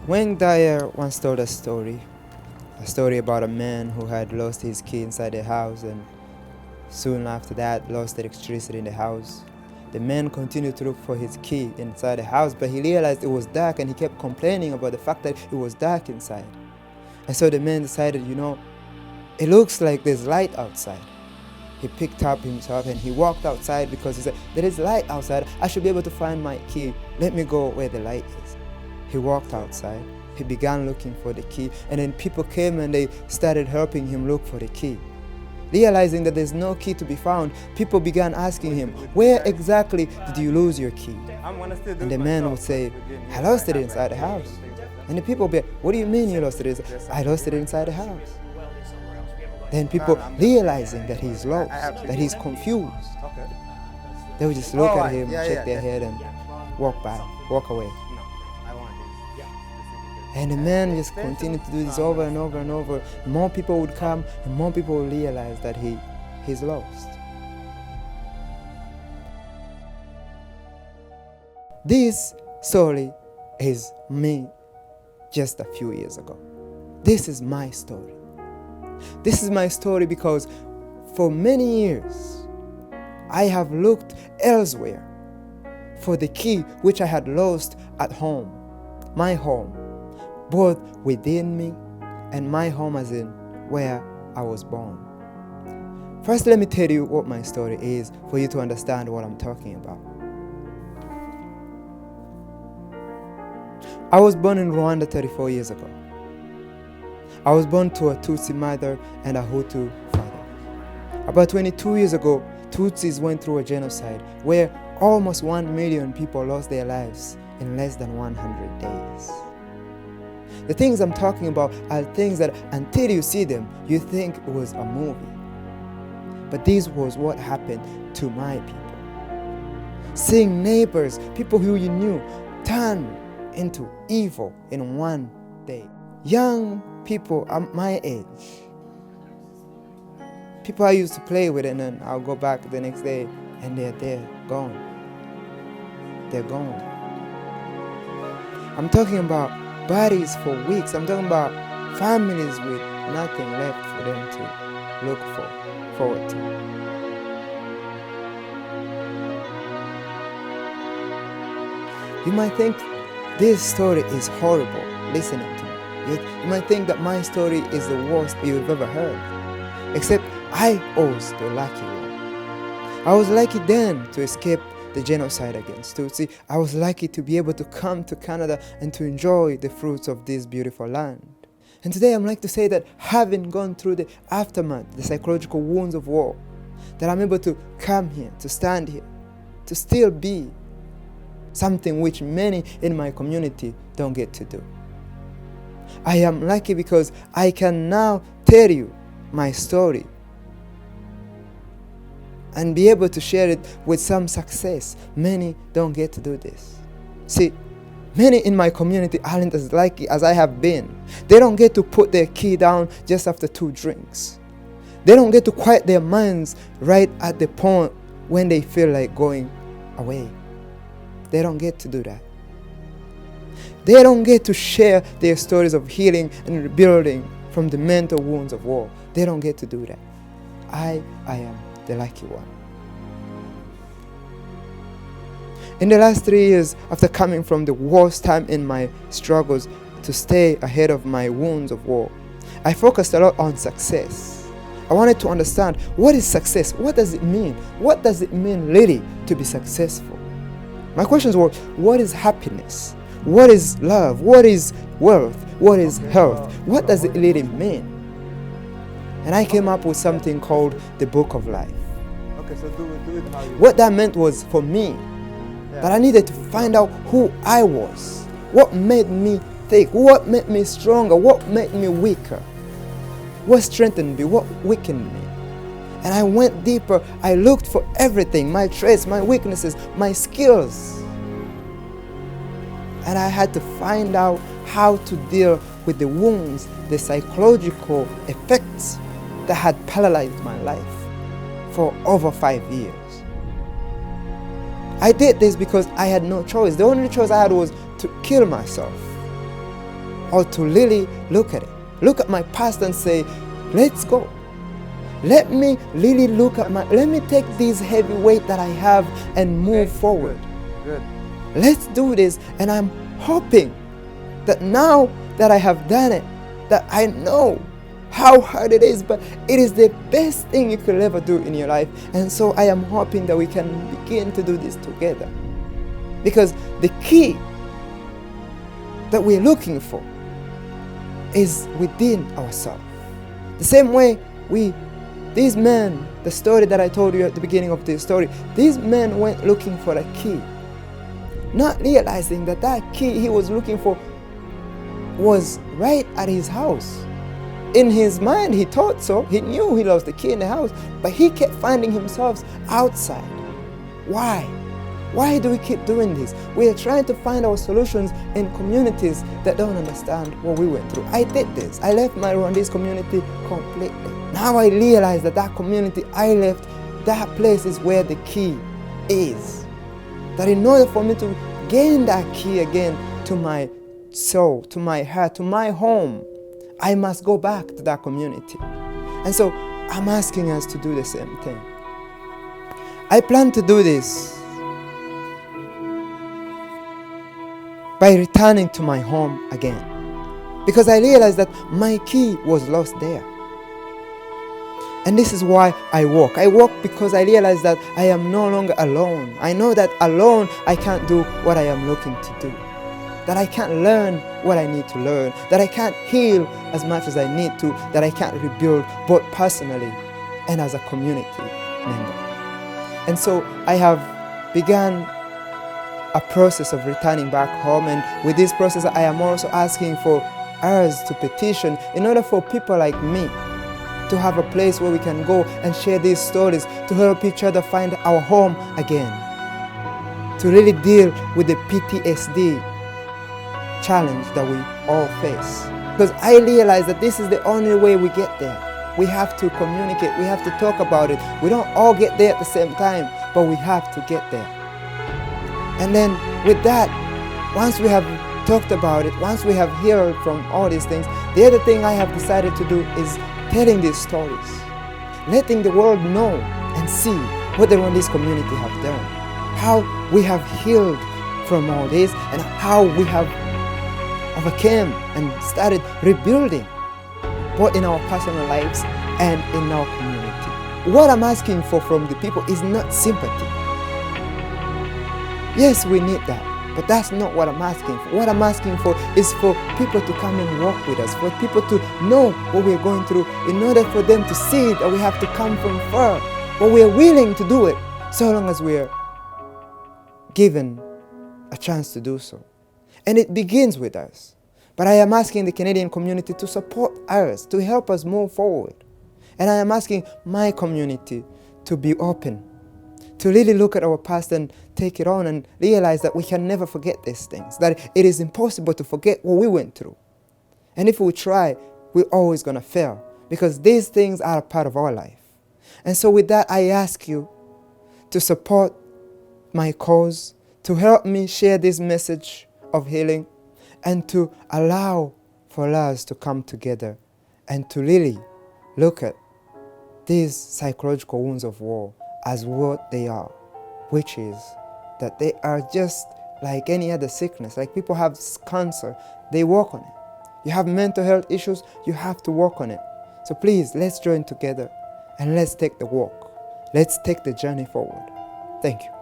Wayne Dyer once told a story about a man who had lost his key inside a house and soon after that lost the electricity in the house. The man continued to look for his key inside the house, but he realized it was dark and he kept complaining about the fact that it was dark inside. And so the man decided, it looks like there's light outside. He picked up himself and he walked outside because he said, there is light outside, I should be able to find my key. Let me go where the light is. He walked outside, he began looking for the key, and then people came and they started helping him look for the key. Realizing that there's no key to be found, people began asking him, where exactly did you lose your key? And the man would say, I lost it inside the house. And the people would be like, what do you mean you lost it? I lost it inside the house. Then people realizing that he's lost, that he's confused, they would just look at him, shake their head and walk away. And the man just continued to do this over and over and over. More people would come and more people would realize that he's lost. This story is me just a few years ago. This is my story. This is my story because for many years I have looked elsewhere for the key which I had lost at home, my home, both within me and my home as in where I was born. First, let me tell you what my story is for you to understand what I'm talking about. I was born in Rwanda 34 years ago. I was born to a Tutsi mother and a Hutu father. About 22 years ago, Tutsis went through a genocide where almost 1 million people lost their lives in less than 100 days. The things I'm talking about are things that until you see them, you think it was a movie. But this was what happened to my people. Seeing neighbors, people who you knew, turn into evil in one day. Young people at my age, people I used to play with, and then I'll go back the next day and they're gone. They're gone. I'm talking about bodies for weeks. I'm talking about families with nothing left for them to look forward to. You might think this story is horrible listening to me. You might think that my story is the worst you've ever heard. Except I was the lucky one. I was lucky then to escape the genocide against Tutsi. I was lucky to be able to come to Canada and to enjoy the fruits of this beautiful land. And today I'm like to say that having gone through the aftermath, the psychological wounds of war, that I'm able to come here, to stand here, to still be something which many in my community don't get to do. I am lucky because I can now tell you my story and be able to share it with some success. Many don't get to do this. See, many in my community aren't as lucky as I have been. They don't get to put their key down just after 2 drinks. They don't get to quiet their minds right at the point when they feel like going away. They don't get to do that. They don't get to share their stories of healing and rebuilding from the mental wounds of war. They don't get to do that. I am the lucky one. In the last 3 years, after coming from the worst time in my struggles to stay ahead of my wounds of war, I focused a lot on success. I wanted to understand, what is success? What does it mean? What does it mean really to be successful? My questions were, what is happiness? What is love? What is wealth? What is health? What does it really mean? And I came up with something called the Book of Life. Okay, so do it how you... What that meant was for me, that I needed to find out who I was. What made me thick? What made me stronger? What made me weaker? What strengthened me? What weakened me? And I went deeper. I looked for everything, my traits, my weaknesses, my skills. And I had to find out how to deal with the wounds, the psychological effects that had paralyzed my life for over 5 years. I did this because I had no choice. The only choice I had was to kill myself. or to really look at it. Look at my past and say, let's go. Let me really let me take this heavy weight that I have and move forward. Good. Let's do this. And I'm hoping that now that I have done it, that I know how hard it is, but it is the best thing you could ever do in your life. And so I am hoping that we can begin to do this together. Because the key that we're looking for is within ourselves. The same way these men, the story that I told you at the beginning of this story, these men went looking for a key, not realizing that that key he was looking for was right at his house. In his mind, he thought so. He knew he lost the key in the house, but he kept finding himself outside. Why? Why do we keep doing this? We are trying to find our solutions in communities that don't understand what we went through. I did this. I left my Rwandese community completely. Now I realize that that community I left, that place is where the key is. That in order for me to gain that key again to my soul, to my heart, to my home, I must go back to that community. And so I'm asking us to do the same thing. I plan to do this by returning to my home again, because I realized that my key was lost there. And this is why I walk. I walk because I realize that I am no longer alone. I know that alone I can't do what I am looking to do. That I can't learn what I need to learn. That I can't heal as much as I need to. That I can't rebuild both personally and as a community member. And so I have begun a process of returning back home, and with this process I am also asking for others to petition in order for people like me to have a place where we can go and share these stories, to help each other find our home again, to really deal with the PTSD challenge that we all face. Because I realize that this is the only way we get there. We have to communicate, we have to talk about it. We don't all get there at the same time, but we have to get there. And then with that, once we have talked about it, once we have heard from all these things, the other thing I have decided to do is telling these stories, letting the world know and see what the Rwandese community have done, how we have healed from all this, and how we have overcame and started rebuilding, both in our personal lives and in our community. What I'm asking for from the people is not sympathy. Yes, we need that, but that's not what I'm asking for. What I'm asking for is for people to come and walk with us, for people to know what we're going through, in order for them to see that we have to come from far, but we're willing to do it, so long as we're given a chance to do so. And it begins with us. But I am asking the Canadian community to support us, to help us move forward. And I am asking my community to be open, to really look at our past and take it on and realize that we can never forget these things, that it is impossible to forget what we went through. And if we try, we're always going to fail, because these things are a part of our life. And so with that, I ask you to support my cause, to help me share this message of healing, and to allow for us to come together and to really look at these psychological wounds of war as what they are, which is that they are just like any other sickness. Like people have cancer, they work on it. You have mental health issues, you have to work on it. So please, let's join together and let's take the walk. Let's take the journey forward. Thank you.